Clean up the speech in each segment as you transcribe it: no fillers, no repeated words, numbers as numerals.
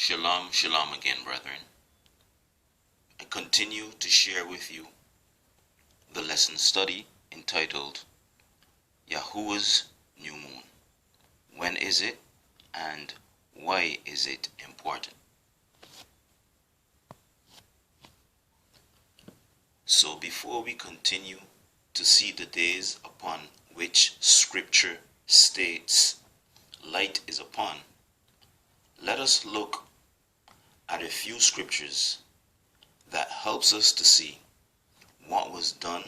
Shalom, shalom again, brethren. I continue to share with you the lesson study entitled Yahuah's New Moon. When is it and why is it important? So before we continue to see the days upon which Scripture states light is upon, let us look at a few scriptures that helps us to see what was done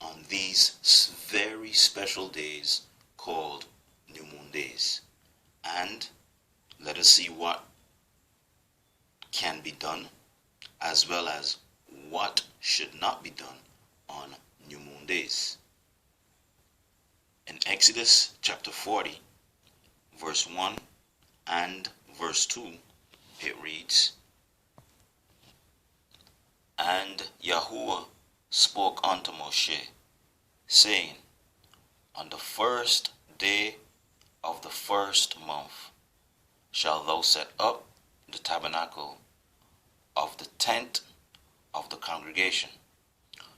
on these very special days called New Moon Days. And let us see what can be done as well as what should not be done on New Moon Days. In Exodus chapter 40, verse 1 and verse 2, it reads, "And Yahuah spoke unto Moshe, saying, On the first day of the first month shalt thou set up the tabernacle of the tent of the congregation."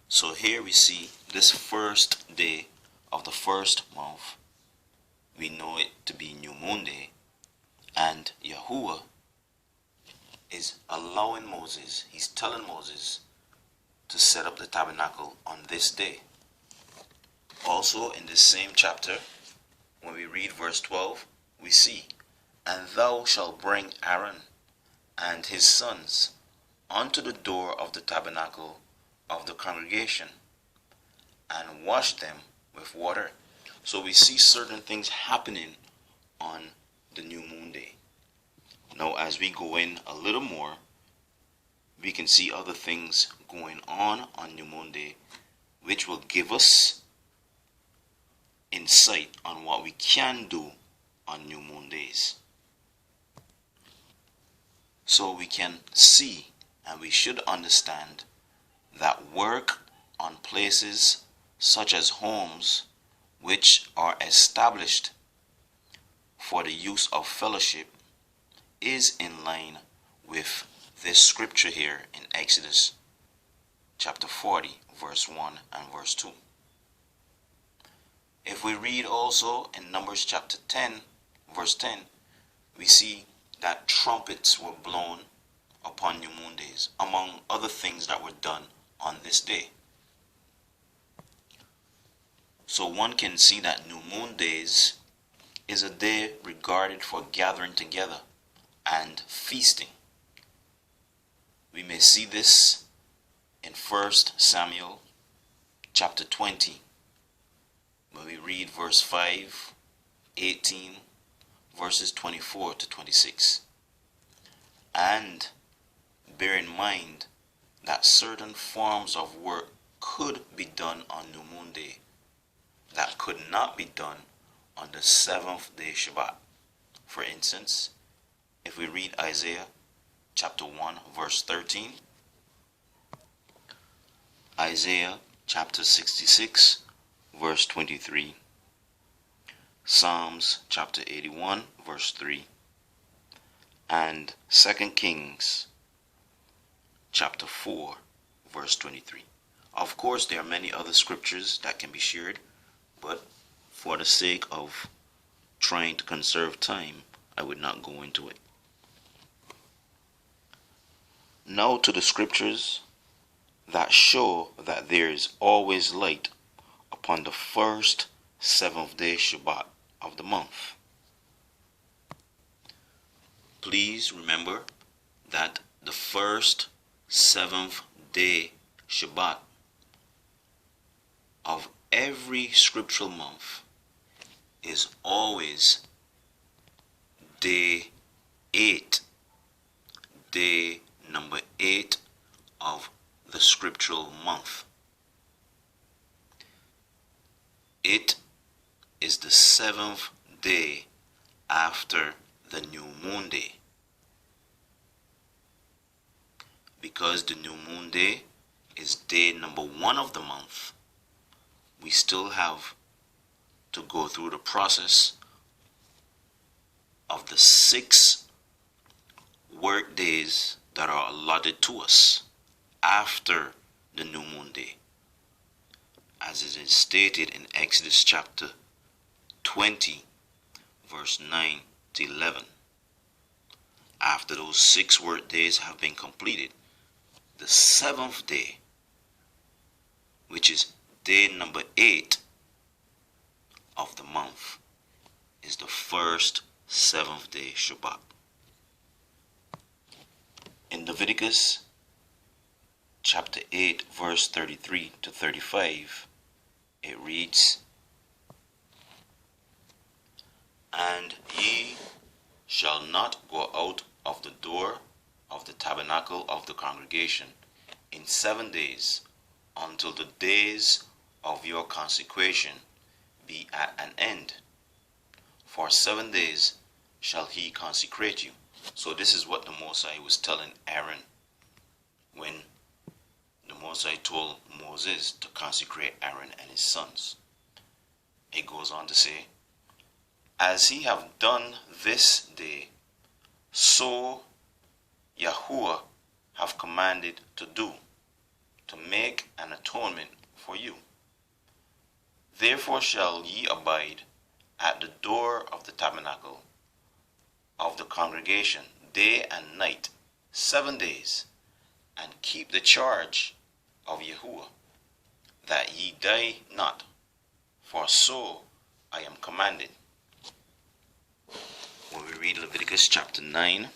So here we see this first day of the first month. We know it to be New Moon Day, and Yahuah is allowing Moses, he's telling Moses to set up the tabernacle on this day. Also in this same chapter, when we read verse 12, we see, "And thou shalt bring Aaron and his sons unto the door of the tabernacle of the congregation, and wash them with water." So we see certain things happening on the New Moon Day. Now as we go in a little more, we can see other things going on New Moon Day, which will give us insight on what we can do on New Moon Days. So we can see and we should understand that work on places such as homes which are established for the use of fellowship is in line with this scripture here in Exodus chapter 40 verse 1 and verse 2. If we read also in Numbers chapter 10 verse 10, we see that trumpets were blown upon New Moon Days, among other things that were done on this day. So one can see that New Moon Days is a day regarded for gathering together and feasting. We may see this in 1 Samuel chapter 20, when we read verse 5, 18, verses 24 to 26. And bear in mind that certain forms of work could be done on New Moon Day that could not be done on the seventh day Shabbat. For instance, if we read Isaiah chapter 1 verse 13, Isaiah chapter 66 verse 23, Psalms chapter 81 verse 3, and 2 Kings chapter 4 verse 23. Of course, there are many other scriptures that can be shared, but for the sake of trying to conserve time, I would not go into it. Now to the scriptures that show that there is always light upon the first seventh day Shabbat of the month. Please remember that the first seventh day Shabbat of every scriptural month is always day 8, day number 8 of the scriptural month. It is the seventh day after the New Moon Day. Because the New Moon Day is day number 1 of the month, we still have to go through the process of the 6 work days that are allotted to us after the new moon day, as it is stated in Exodus chapter 20, verse 9 to 11. After those 6 work days have been completed, the 7th day, which is day number 8 of the month, is the first 7th day Shabbat. In Leviticus chapter 8, verse 33 to 35, it reads, "And ye shall not go out of the door of the tabernacle of the congregation in 7 days, until the days of your consecration be at an end. For 7 days shall he consecrate you." So this is what the Mosai was telling Aaron when the Mosai told Moses to consecrate Aaron and his sons. It goes on to say, "As he have done this day, so Yahuah have commanded to do, to make an atonement for you. Therefore shall ye abide at the door of the tabernacle of the congregation day and night 7 days, and keep the charge of Yahuah, that ye die not, for so I am commanded." When we read Leviticus chapter 9,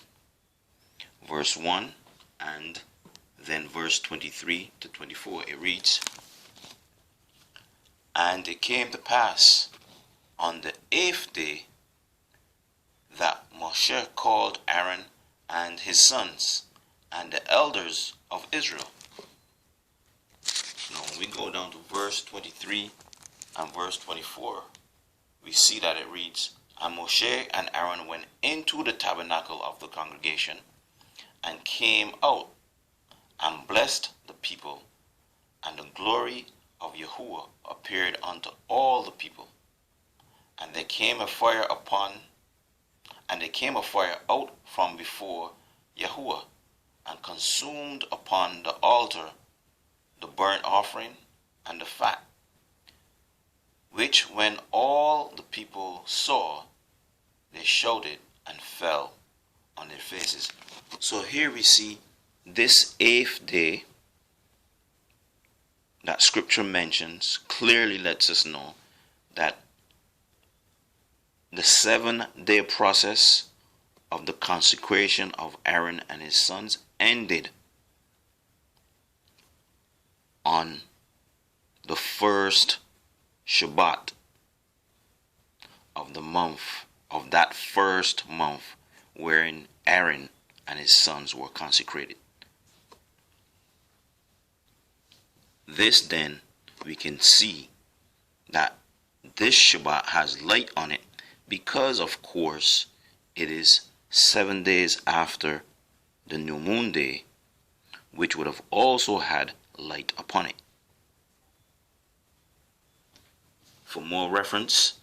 verse 1, and then verse 23 to 24, it reads, "And it came to pass on the 8th day that Moshe called Aaron and his sons and the elders of Israel." Now when we go down to verse 23 and verse 24, we see that it reads, "And Moshe and Aaron went into the tabernacle of the congregation, and came out, and blessed the people, and the glory of Yahuah appeared unto all the people. And there came a fire out from before Yahuah, and consumed upon the altar the burnt offering and the fat, which when all the people saw, they shouted and fell on their faces." So here we see this 8th day that scripture mentions clearly lets us know that the 7-day process of the consecration of Aaron and his sons ended on the first Shabbat of the month, of that first month wherein Aaron and his sons were consecrated. This then, we can see that this Shabbat has light on it because, of course, it is 7 days after the new moon day, which would have also had light upon it. For more reference,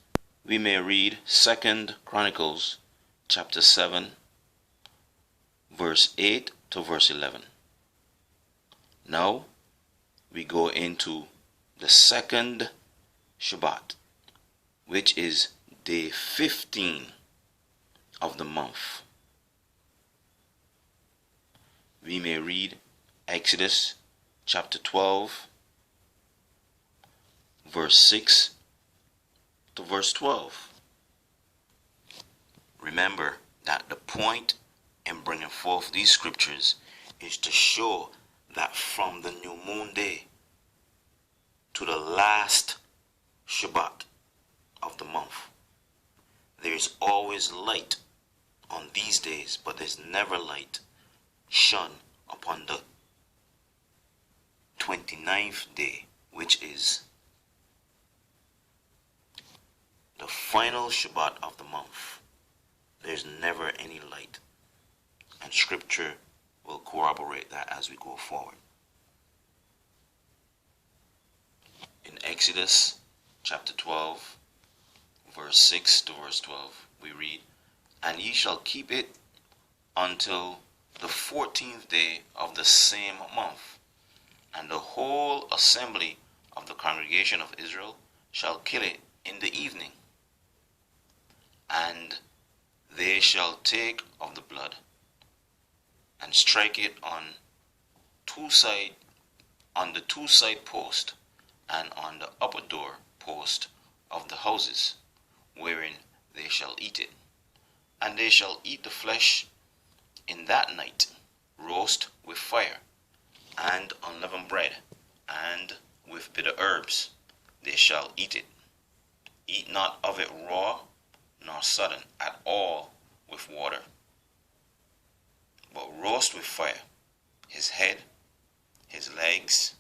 we may read 2 Chronicles chapter 7, verse 8 to verse 11. Now, we go into the second Shabbat, which is day 15 of the month. We may read Exodus chapter 12, verse 6 to verse 12. Remember that the point in bringing forth these scriptures is to show that from the new moon day to the last Shabbat of the month, there is always light on these days, but there's never light shone upon the 29th day, which is the final Shabbat of the month. There's never any light, and scripture will corroborate that as we go forward. In Exodus chapter 12, verse 6 to verse 12, we read, "And ye shall keep it until the 14th day of the same month. And the whole assembly of the congregation of Israel shall kill it in the evening. And they shall take of the blood, and strike it on the two side post, and on the upper door post of the houses, wherein they shall eat it. And they shall eat the flesh in that night, roast with fire, and unleavened bread, and with bitter herbs they shall eat it. Eat not of it raw, nor sodden at all with water, but roast with fire his head, his legs,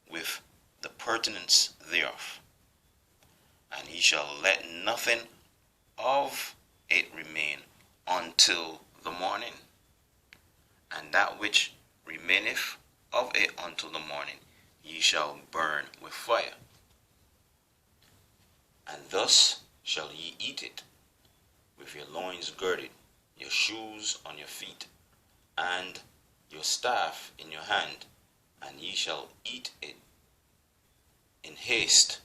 with the purtenance thereof. And he shall let nothing of it remain until the morning. And that which remaineth of it until the morning ye shall burn with fire. And thus shall ye eat it, with your loins girded, your shoes on your feet, and your staff in your hand, and ye shall eat it in haste.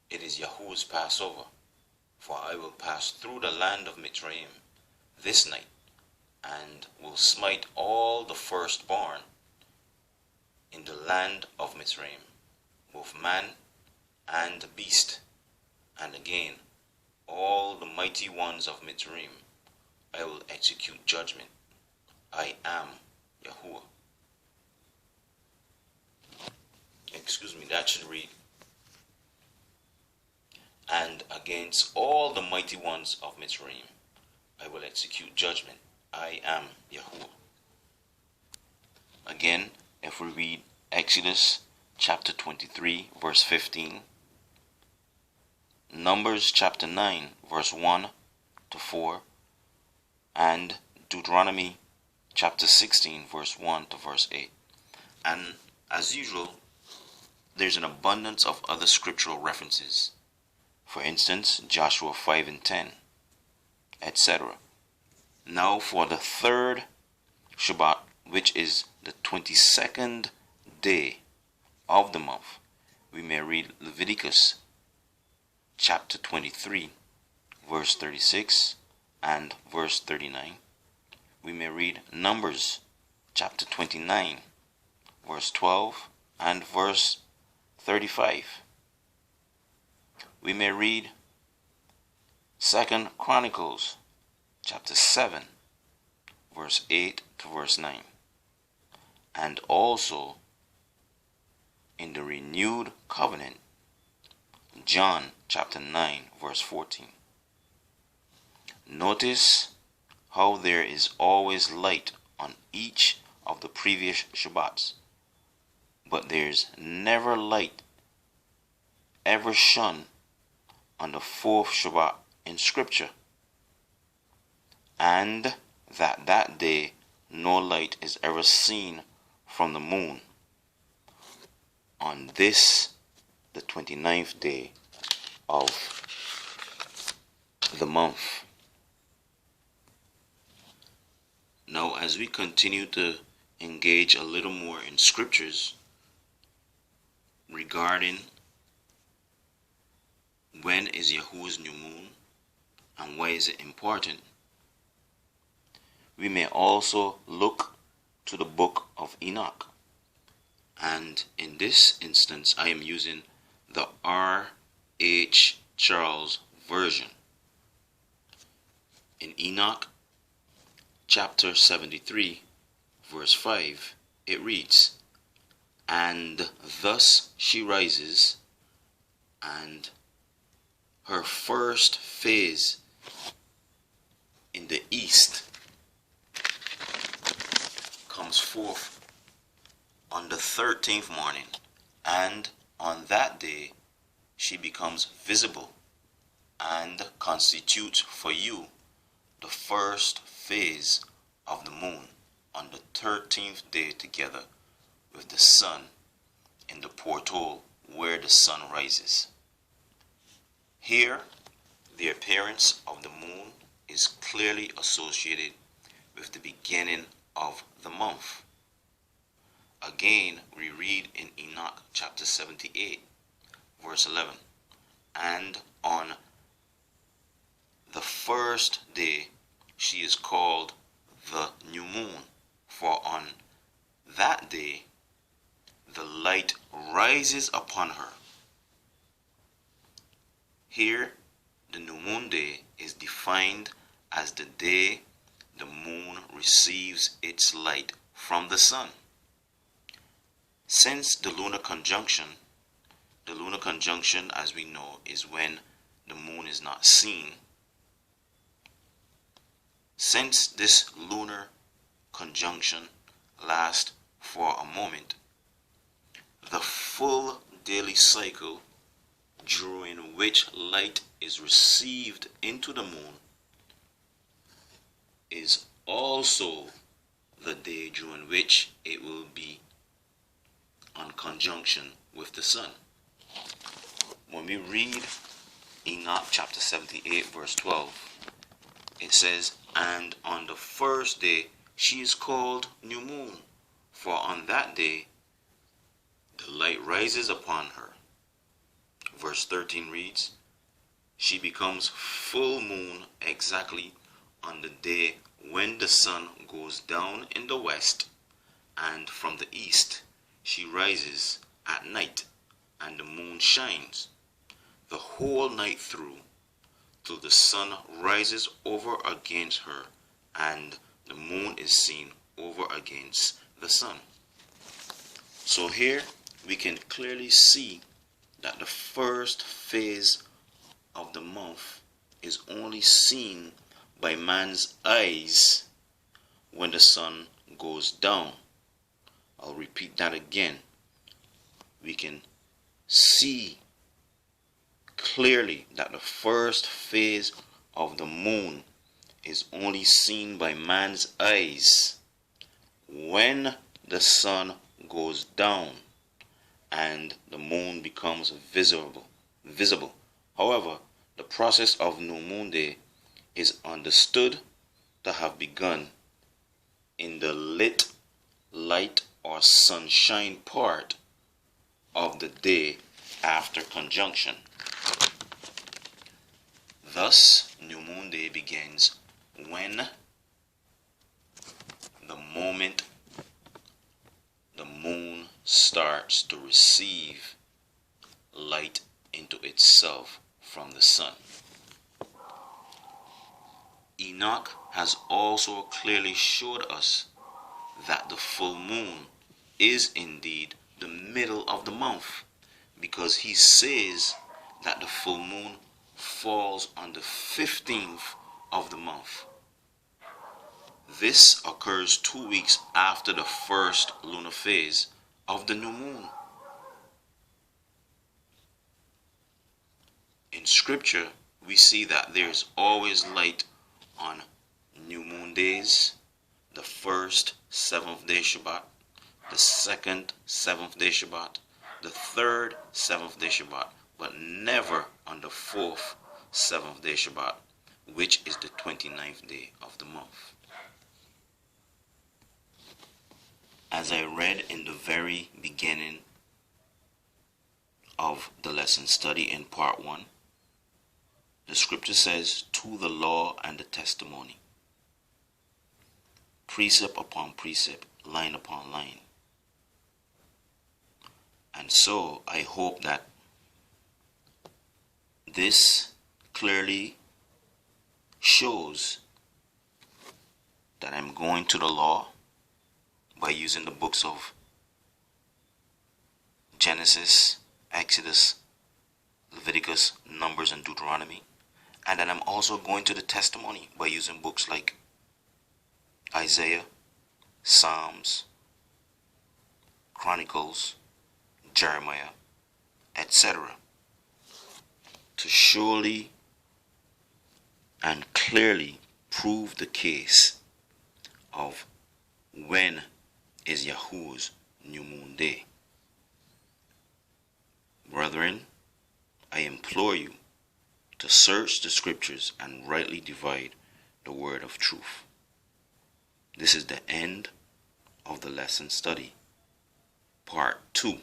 It is Yahuwah's Passover, for I will pass through the land of Mitzrayim this night, and will smite all the firstborn in the land of Mitzrayim, both man and beast. And again, all the mighty ones of Mitzrayim I will execute judgment. I am Yahuwah. That should read, and against all the mighty ones of Mitzrayim I will execute judgment. I am Yahuwah. Again, if we read Exodus chapter 23 verse 15, Numbers chapter 9 verse 1 to 4, and Deuteronomy chapter 16 verse 1 to verse 8. And as usual, there's an abundance of other scriptural references. For instance, Joshua 5 and 10, etc. Now for the third Shabbat, which is the 22nd day of the month, we may read Leviticus chapter 23 verse 36 and verse 39. We may read Numbers chapter 29 verse 12 and verse 35. We may read 2 Chronicles chapter 7 verse 8 to verse 9, and also in the renewed covenant, John chapter 9 verse 14. Notice how there is always light on each of the previous Shabbats, but there's never light ever shone on the fourth Shabbat in Scripture, and that day no light is ever seen from the moon on this, the 29th day of the month. Now, as we continue to engage a little more in scriptures regarding when is Yahuwah's new moon and why is it important, we may also look to the book of Enoch. And in this instance, I am using the R.H. Charles version. In Enoch chapter 73 verse 5, it reads, "And thus she rises, and her first phase in the east comes forth on the 13th morning, and on that day she becomes visible and constitutes for you the first phase of the moon on the 13th day, together with the sun in the portal where the sun rises." Here, the appearance of the moon is clearly associated with the beginning of the month. Again, we read in Enoch chapter 78, verse 11, and on the first day she is called the new moon, for on that day the light rises upon her. Here, the new moon day is defined as the day the moon receives its light from the sun. Since the lunar conjunction as we know is when the moon is not seen. Since this lunar conjunction lasts for a moment, the full daily cycle during which light is received into the moon is also the day during which it will be on conjunction with the sun. When we read Enoch chapter 78 verse 12, it says, and on the first day she is called new moon, for on that day the light rises upon her. Verse 13 reads, she becomes full moon exactly on the day when the sun goes down in the west, and from the east she rises at night, and the moon shines the whole night through till the sun rises over against her, and the moon is seen over against the sun. So here we can clearly see that the first phase of the month is only seen by man's eyes when the sun goes down. I'll repeat that again. We can see clearly that the first phase of the moon is only seen by man's eyes when the sun goes down and the moon becomes visible. However, the process of new moon day is understood to have begun in the lit light or sunshine part of the day after conjunction. Thus, new moon day begins when the moment the moon starts to receive light into itself from the sun. Enoch has also clearly showed us that the full moon is indeed the middle of the month, because he says that the full moon falls on the 15th of the month. This occurs 2 weeks after the first lunar phase of the new moon. In scripture, we see that there is always light on new moon days, the first 7th day Shabbat, the second 7th day Shabbat, the third 7th day Shabbat, but never on the fourth 7th day Shabbat, which is the 29th day of the month. As I read in the very beginning of the lesson study in part 1, the scripture says, to the law and the testimony, precept upon precept, line upon line. And so I hope that this clearly shows that I'm going to the law by using the books of Genesis, Exodus, Leviticus, Numbers, and Deuteronomy. And then I'm also going to the testimony by using books like Isaiah, Psalms, Chronicles, Jeremiah, etc. to surely and clearly prove the case of when is Yahuah's new moon day. Brethren, I implore you to search the scriptures and rightly divide the word of truth. This is the end of the lesson study, part 2.